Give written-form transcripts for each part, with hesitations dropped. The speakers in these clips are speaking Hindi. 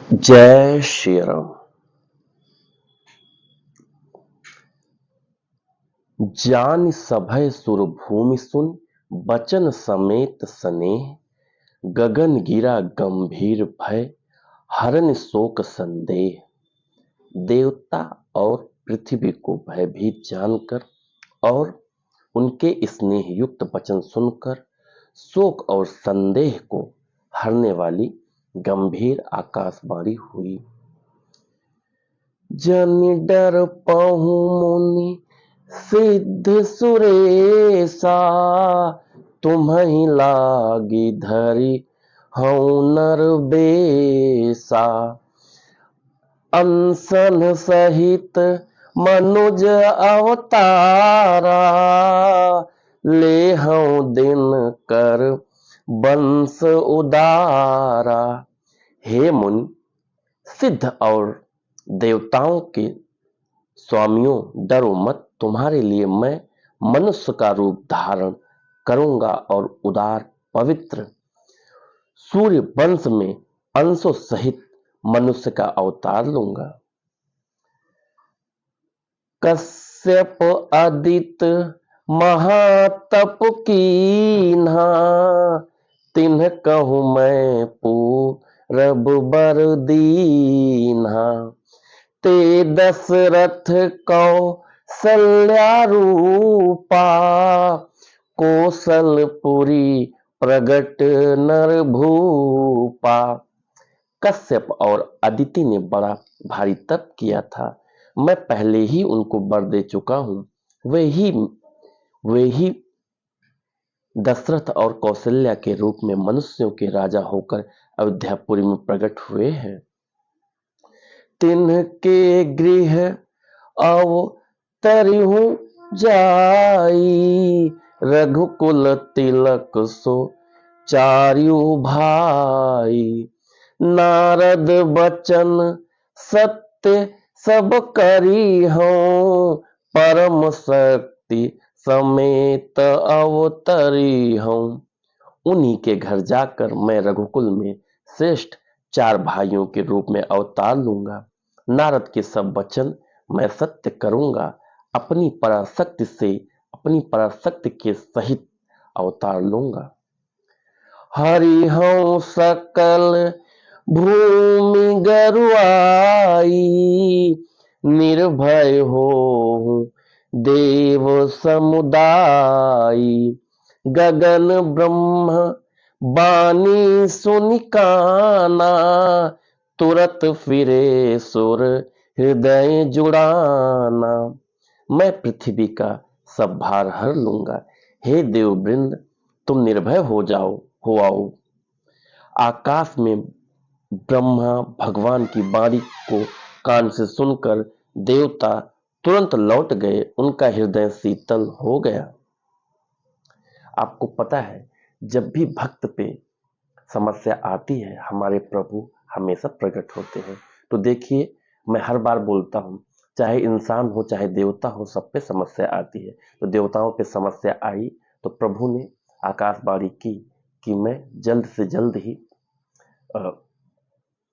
जय श्री राम। जान सभय सुर भूमि सुन बचन समेत स्नेह गगन गिरा गंभीर भय हरन शोक संदेह। देवता और पृथ्वी को भयभीत जानकर और उनके स्नेह युक्त वचन सुनकर शोक और संदेह को हरने वाली गंभीर आकाशवाणी हुई। जन डर पहु मुनि सिद्ध सुरेशा तुम्हि लागी धरि हऊँ नर बेसा। अनशन सहित मनुज अवतारा ले हऊँ दिन कर वंश उदारा। हे मुनि, सिद्ध और देवताओं के स्वामियों, डरो मत। तुम्हारे लिए मैं मनुष्य का रूप धारण करूंगा और उदार पवित्र सूर्य वंश में अंशों सहित मनुष्य का अवतार लूंगा। कश्यप अदित महातप कीन्हा तिन्ह कहूँ मैं पूरब बर दीन्हा। ते दशरथ कौसल्या रूपा कौशलपुरी प्रगट नर भूपा। कश्यप और अदिति ने बड़ा भारी तप किया था। मैं पहले ही उनको वर दे चुका हूं। वे ही दशरथ और कौशल्या के रूप में मनुष्यों के राजा होकर अयोध्यापुरी में प्रकट हुए हैं। तिनके गृह अवतरिहु जाई रघुकुल तिलक सो चार्यु भाई। नारद बचन सत्य सब करी हूँ परम शक्ति समेत अवतरी हूँ। उन्हीं के घर जाकर मैं रघुकुल में श्रेष्ठ 4 भाइयों के रूप में अवतार लूंगा। नारद के सब वचन मैं सत्य करूंगा। अपनी पराशक्ति के सहित अवतार लूंगा। हरि हूँ सकल भूमि गरुआई निर्भय हो देव समुदाई। गगन ब्रह्म बानी सुनि काना तुरत फिरे सुर हृदय जुड़ाना। मैं पृथ्वी का सब भार हर लूंगा। हे देववृंद, तुम निर्भय हो आओ। आकाश में ब्रह्मा भगवान की वाणी को कान से सुनकर देवता तुरंत लौट गए। उनका हृदय शीतल हो गया। आपको पता है, जब भी भक्त पे समस्या आती है, हमारे प्रभु हमेशा प्रकट होते हैं। तो देखिए, मैं हर बार बोलता हूँ, चाहे इंसान हो चाहे देवता हो, सब पे समस्या आती है। तो देवताओं पे समस्या आई तो प्रभु ने आकाशवाणी की कि मैं जल्द से जल्द ही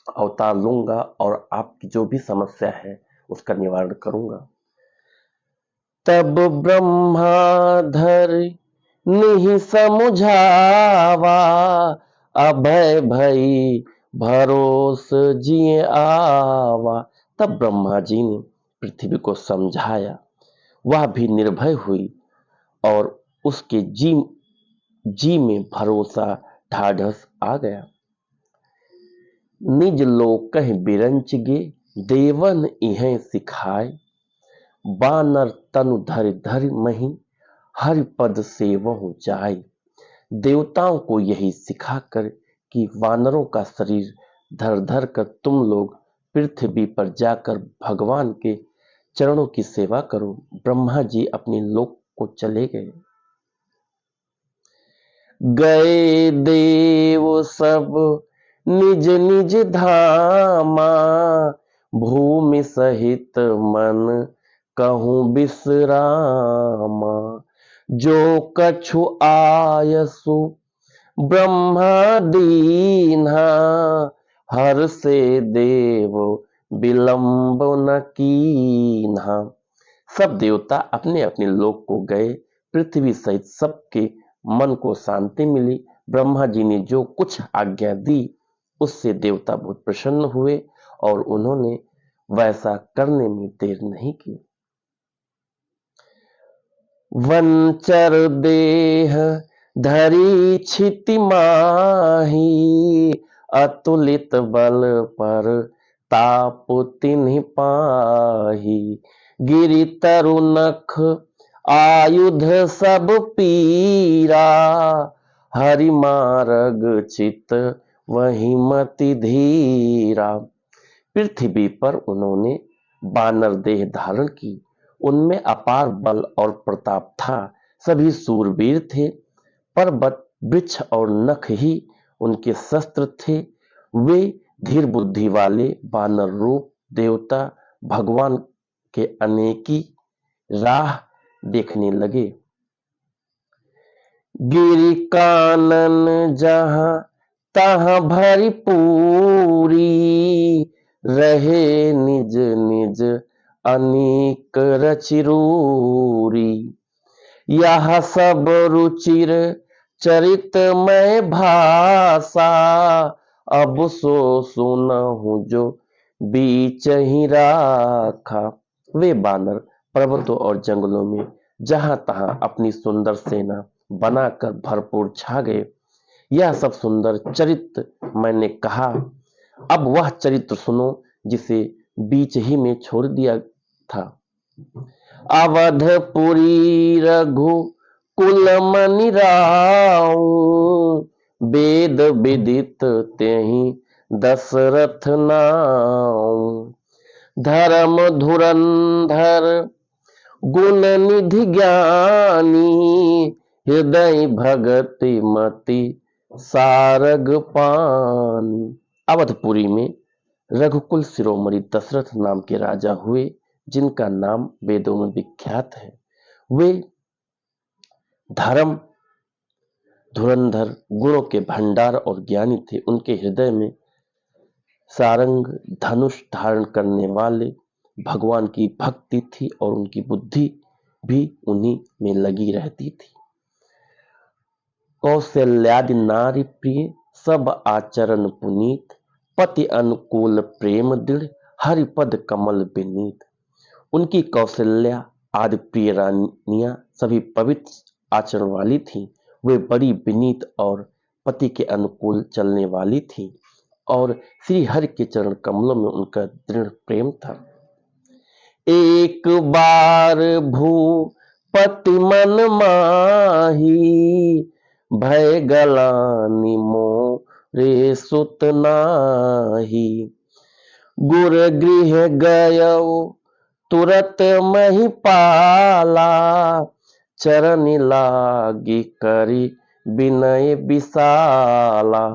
अवतार लूंगा और आपकी जो भी समस्या है उसका निवारण करूंगा। तब ब्रह्माधर निहि समुझावा अभय भई भरोस जिए आवा। तब ब्रह्मा जी ने पृथ्वी को समझाया, वह भी निर्भय हुई और उसके जी में भरोसा ढाढ़स आ गया। निज लोक बिरंच गे देवन इहें सिखाए बानर तनु धरि धरि मही हरि पद सेवहु जाय। देवताओं को यही सिखाकर कि वानरों का शरीर धर धर कर तुम लोग पृथ्वी पर जाकर भगवान के चरणों की सेवा करो। ब्रह्मा जी अपने लोक को चले गए। गए देव सब निज निज धामा भूमि सहित मन कहूँ विश्रामा। जो कछु आयसु ब्रह्मा दीन्हा हर से देव विलंब न कीन्हा। सब देवता अपने अपने लोक को गए। पृथ्वी सहित सबके मन को शांति मिली। ब्रह्मा जी ने जो कुछ आज्ञा दी उससे देवता बहुत प्रसन्न हुए और उन्होंने वैसा करने में देर नहीं की। वंचर देह धरी छिति माही, अतुलित बल पर ताप तिन्हि पाही। गिरि तरु नख आयुध सब पीरा, हरि मारग चित वही मति धीरा। पृथ्वी पर उन्होंने बानर देह धारण की। उनमें अपार बल और प्रताप था। सभी सूरवीर थे। पर्वत वृक्ष और नख ही उनके शस्त्र थे। वे धीर बुद्धि वाले बानर रूप देवता भगवान के अनेकी राह देखने लगे। गिरि कानन जहां तहां भरी पूरी, रहे निज निज अनेक रचिरूरी। यह सब रुचिर चरितमय भाषा, अब सो सुनहु जो बीच ही राखा। वे बानर पर्वतों और जंगलों में जहां तहां अपनी सुंदर सेना बनाकर भरपूर छा गए। यह सब सुंदर चरित्र मैंने कहा, अब वह चरित्र सुनो जिसे बीच ही में छोड़ दिया था। अवधपुरी रघु कुल मनि राऊ, वेद विदित तेहि दशरथ नाऊ। धर्म धुरंधर गुण निधि ज्ञानी, हृदय भगति मति सारग पानी। अवधपुरी में रघुकुल शिरोमणि दशरथ नाम के राजा हुए, जिनका नाम वेदों में विख्यात है। वे धर्म धुरंधर गुणों के भंडार और ज्ञानी थे। उनके हृदय में सारंग धनुष धारण करने वाले भगवान की भक्ति थी और उनकी बुद्धि भी उन्हीं में लगी रहती थी। कौशल्यादि नारी प्रिय सब आचरण पुनीत, पति अनुकूल प्रेम दृढ़ हरिपद कमल विनीत। उनकी कौशल्या आदि प्रिय रानियां सभी पवित्र आचरण वाली थीं। वे बड़ी विनीत और पति के अनुकूल चलने वाली थीं और श्री हरि के चरण कमलों में उनका दृढ़ प्रेम था। एक बार भूपति मन माही, भय गलानि मोरे सुत नाही। गुर गृह गयो तुरत महिपाला, चरण लागी करी विनय विशाला।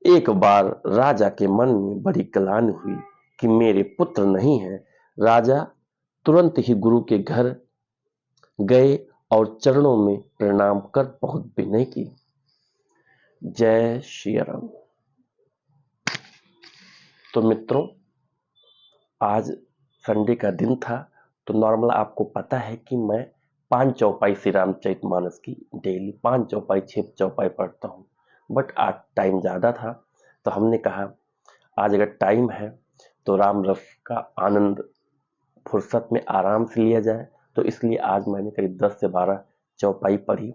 एक बार राजा के मन में बड़ी ग्लानि हुई कि मेरे पुत्र नहीं है। राजा तुरंत ही गुरु के घर गए और चरणों में प्रणाम कर बहुत विनय की। जय श्री राम। तो मित्रों, आज संडे का दिन था, तो नॉर्मल आपको पता है कि मैं 5 चौपाई श्री रामचरितमानस की डेली 5 चौपाई 6 चौपाई पढ़ता हूँ। बट आज टाइम ज़्यादा था, तो हमने कहा आज अगर टाइम है तो राम रस का आनंद फुर्सत में आराम से लिया जाए। तो इसलिए आज मैंने करीब 10 से 12 चौपाई पढ़ी।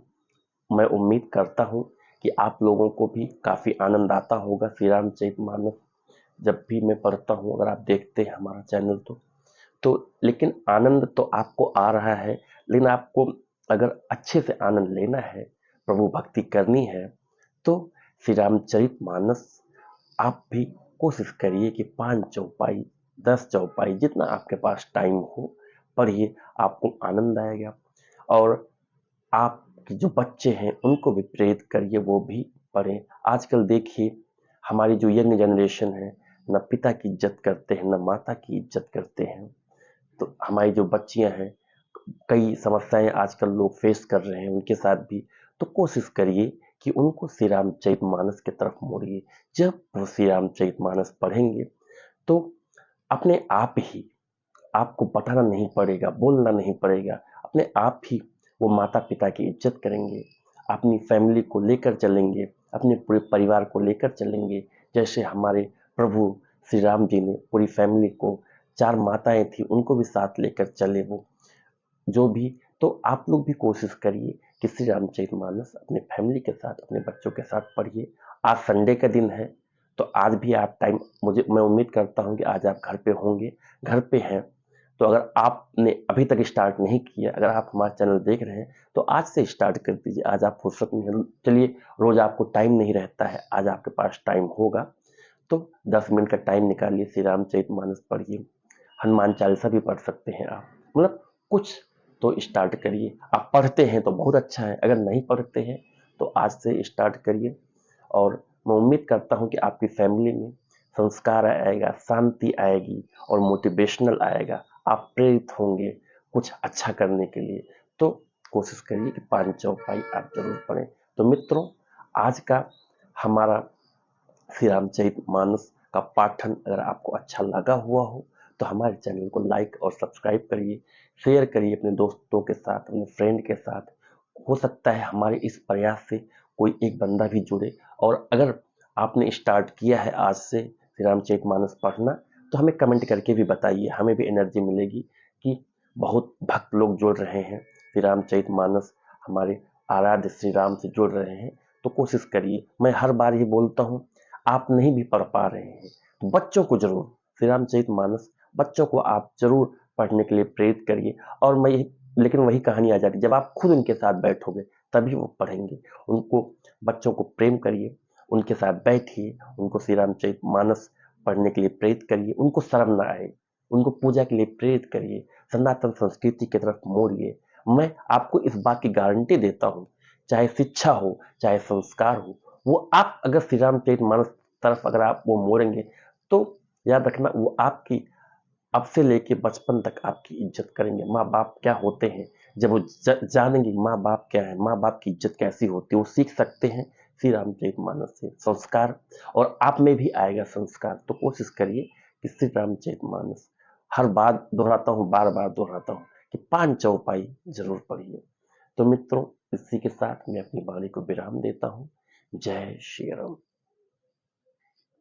मैं उम्मीद करता हूँ कि आप लोगों को भी काफ़ी आनंद आता होगा श्री रामचरितमानस जब भी मैं पढ़ता हूँ। अगर आप देखते हैं हमारा चैनल तो लेकिन आनंद तो आपको आ रहा है, लेकिन आपको अगर अच्छे से आनंद लेना है, प्रभु भक्ति करनी है, तो श्री रामचरितमानस आप भी कोशिश करिए कि 5 चौपाई 10 चौपाई जितना आपके पास टाइम हो पढ़िए, आपको आनंद आएगा। और आपके जो बच्चे हैं उनको भी प्रेरित करिए, वो भी पढ़ें। आजकल देखिए हमारी जो यंग जनरेशन है, न पिता की इज्जत करते हैं न माता की इज्जत करते हैं। तो हमारी जो बच्चियां हैं, कई समस्याएं आजकल लोग फेस कर रहे हैं, उनके साथ भी तो कोशिश करिए कि उनको श्री रामचरितमानस की तरफ मोड़िए। जब वो श्री रामचरितमानस पढ़ेंगे तो अपने आप ही आपको बताना नहीं पड़ेगा, बोलना नहीं पड़ेगा, अपने आप ही वो माता पिता की इज्जत करेंगे, अपनी फैमिली को लेकर चलेंगे, अपने पूरे परिवार को लेकर चलेंगे। जैसे हमारे प्रभु श्री राम जी ने पूरी फैमिली को, 4 माताएं थी उनको भी साथ लेकर चले वो, जो भी। तो आप लोग भी कोशिश करिए कि श्री रामचरितमानस अपने फैमिली के साथ, अपने बच्चों के साथ पढ़िए। आज संडे का दिन है, तो आज भी आप टाइम, मैं उम्मीद करता हूँ कि आज आप घर पे होंगे, घर पे हैं। तो अगर आपने अभी तक स्टार्ट नहीं किया, अगर आप हमारा चैनल देख रहे हैं तो आज से स्टार्ट कर दीजिए। आज आप फुर्सत में हैं, चलिए, रोज आपको टाइम नहीं रहता है, आज आपके पास टाइम होगा तो 10 मिनट का टाइम निकालिए, श्री रामचरितमानस पढ़िए। हनुमान चालीसा भी पढ़ सकते हैं आप, मतलब कुछ तो स्टार्ट करिए। आप पढ़ते हैं तो बहुत अच्छा है, अगर नहीं पढ़ते हैं तो आज से स्टार्ट करिए। और मैं उम्मीद करता हूं कि आपकी फैमिली में संस्कार आएगा, शांति आएगी और मोटिवेशनल आएगा। आप प्रेरित होंगे कुछ अच्छा करने के लिए। तो कोशिश करिए कि 5 चौपाई आप जरूर पढ़ें। तो मित्रों, आज का हमारा श्री रामचरितमानस का पाठन अगर आपको अच्छा लगा हुआ हो तो हमारे चैनल को लाइक और सब्सक्राइब करिए, शेयर करिए अपने दोस्तों के साथ, अपने फ्रेंड के साथ। हो सकता है हमारे इस प्रयास से कोई एक बंदा भी जुड़े। और अगर आपने स्टार्ट किया है आज से श्री रामचरितमानस पढ़ना तो हमें कमेंट करके भी बताइए, हमें भी एनर्जी मिलेगी कि बहुत भक्त लोग जुड़ रहे हैं, श्री रामचरितमानस हमारे आराध्य श्री राम से जुड़ रहे हैं। तो कोशिश करिए, मैं हर बार ये बोलता हूँ, आप नहीं भी पढ़ पा रहे हैं तो बच्चों को जरूर श्री रामचरितमानस, बच्चों को आप जरूर पढ़ने के लिए प्रेरित करिए। और मैं लेकिन वही कहानी आ जाती, जब आप खुद उनके साथ बैठोगे तभी वो पढ़ेंगे। उनको, बच्चों को प्रेम करिए, उनके साथ बैठिए, उनको श्री रामचरितमानस पढ़ने के लिए प्रेरित करिए। उनको शर्म ना आए, उनको पूजा के लिए प्रेरित करिए, सनातन संस्कृति की तरफ मोड़िए। मैं आपको इस बात की गारंटी देता हूँ, चाहे शिक्षा हो चाहे संस्कार हो, वो आप अगर श्री रामचरितमानस तरफ अगर आप वो मोड़ेंगे तो याद रखना, वो आपकी अब से लेके बचपन तक आपकी इज्जत करेंगे। माँ बाप क्या होते हैं, जब वो जानेंगे माँ बाप क्या है, माँ बाप की इज्जत कैसी होती है, वो सीख सकते हैं श्री रामचरितमानस से संस्कार। और आप में भी आएगा संस्कार। तो कोशिश करिए कि श्री रामचरितमानस, हर बार दोहराता हूँ, बार बार दोहराता हूँ कि 5 चौपाई जरूर पढ़िए। तो मित्रों, इसी के साथ मैं अपनी वाणी को विराम देता हूँ। जय श्री राम।